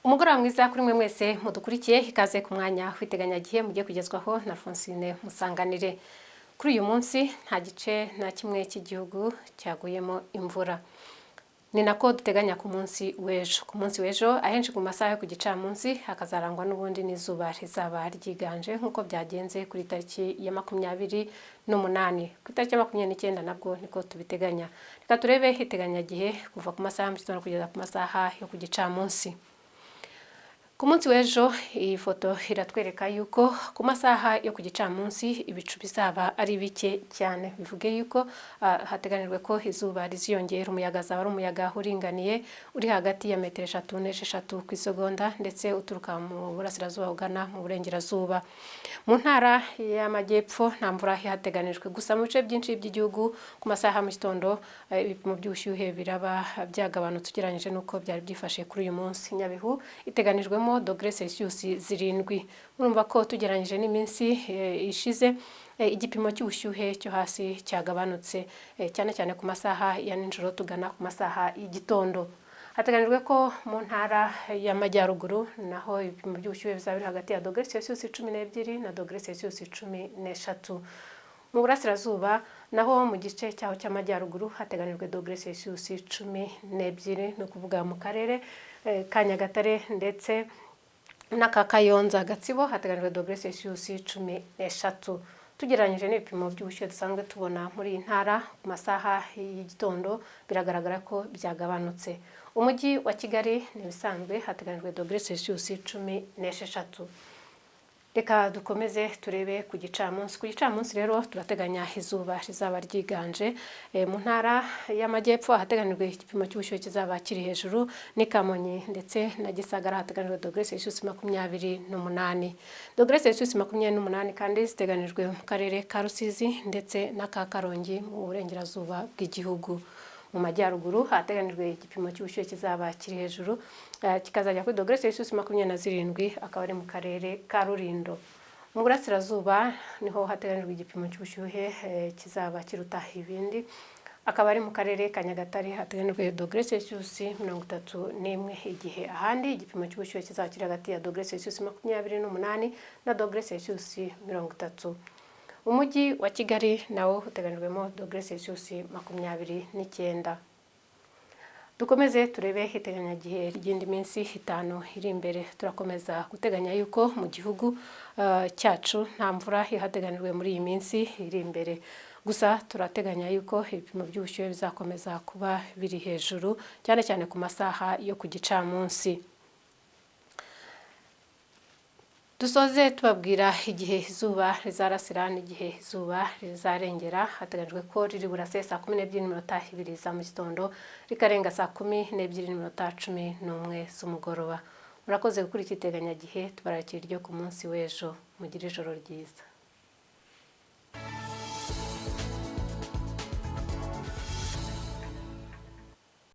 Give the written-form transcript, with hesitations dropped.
Umugoroba mwiza kuri mwe mwese mudukurikiye ikaze ku mwanya w'iteganyagihe mugiye kugezwaho na Alphonsine Musanganire. Kuri uyu munsi nta gice na kimwe cy'igihugu cyaguyemo imvura. Ni nako duteganya ku munsi w'ejo. Ku munsi w'ejo ahenshi ku masaha yo ku gicamunsi hakazarangwa n'ubundi n'izuba rizaba ryiganje nk'uko byagenze kuri tariki ya 28. Ku itariki ya 29 nabwo niko tubiteganya. Reka turebe iteganyagihe kuva ku masaha y'igitondo kugeza ku masaha yo ku gicamunsi. Ku munsi w'ejo iyi foto iratwereka yuko ku masaha yo ku gicamunsi ibicu bizaba ari bike cyane. Bivuge yuko hateganijwe ko izuba riziyongera, umuyaga azaba ari umuyaga uringaniye uri hagati ya metero 3 n'esheshatu ku isegonda, ndetse uturuka mu burasirazuba ugana mu burengerazuba. Mu ntara y'amajyepfo nta mvura ihateganijwe, gusa mu bice byinshi by'igihugu ku masaha mu gitondo ibipimo by'ubushyuhe biraba byagabanutse ugereranyije n'uko byari byifashe kuri uyu munsi. Nyabihu iteganijwemo °C 7. Murumva ko tugereranyije n'iminsi ishize igipimo cy'ubushyuhe cyo hasi cyagabanutse, cyane cyane ku masaha ya nijoro tugana ku masaha y'igitondo. Hateganijwe ko mu ntara y'amajyaruguru naho ibipimo by'ubushyuhe bizaba biri hagati ya °C 12 na °C 13. Mu burasirazuba naho mu gice cyaho cy'amajyaruguru hateganijwe °C 12, no kuvuga mu karere ka Nyagatare ndetse n'aka Kayonza Gatsibo hateganijwe °C 13. Tugereranyije n'ibipimo by'ubushyuhe dusanzwe tubona muri iyi ntara ku masaha y'igitondo biragaragara ko byagabanutse. Umujyi wa Kigali nibisanzwe hateganijwe °C 16. Reka dukomeze turebe ku gicamunsi. Ku gicamunsi rero turateganya izuba rizaba ryiganje. Mu ntara y'amajyepfo hateganijwe igipimo cy'ubushyuhe kizaba kiri hejuru, ni Kamonyi ndetse na Gisagara hateganijwe °C 28. °C 28 kandi ziteganijwe mu karere ka Rusizi ndetse n'aka Karongi mu burengerazuba bw'igihugu. Mu majyaruguru hateganijwe igipimo cy'ubushyuhe kizaba kiri hejuru, kikazajya kuri °C 27, akaba ari mu karere ka Rulindo. Mu burasirazuba niho hateganijwe igipimo cy'ubushyuhe kizaba kiruta ibindi, akaba ari mu karere ka Nyagatare hateganijwe °C 31, igihe ahandi igipimo cy'ubushyuhe kizaba kiri hagati ya °C 28 na °C 30. Umujyi wa Kigali nawo uteganijwemo °C 29. Dukomeze turebe iteganyagihe ry'indi minsi 5 iri imbere. Turakomeza guteganya yuko mu gihugu cyacu nta mvura ihateganijwe muri iyi minsi iri imbere. Gusa turateganya yuko ibipimo by'ubushyuhe bizakomeza kuba biri hejuru, cyane cyane ku masaha yo ku gicamunsi. Dusoze tubabwira igihe izuba rizarasira n'igihe izuba rizarengera. Hateganijwe ko riri burase saa 12:02 za mu gitondo, rikarenga saa 12:11 z'umugoroba. Murakoze gukurikira iteganyagihe, tubarakira iryo ku munsi w'ejo. Mugire ijoro ryiza.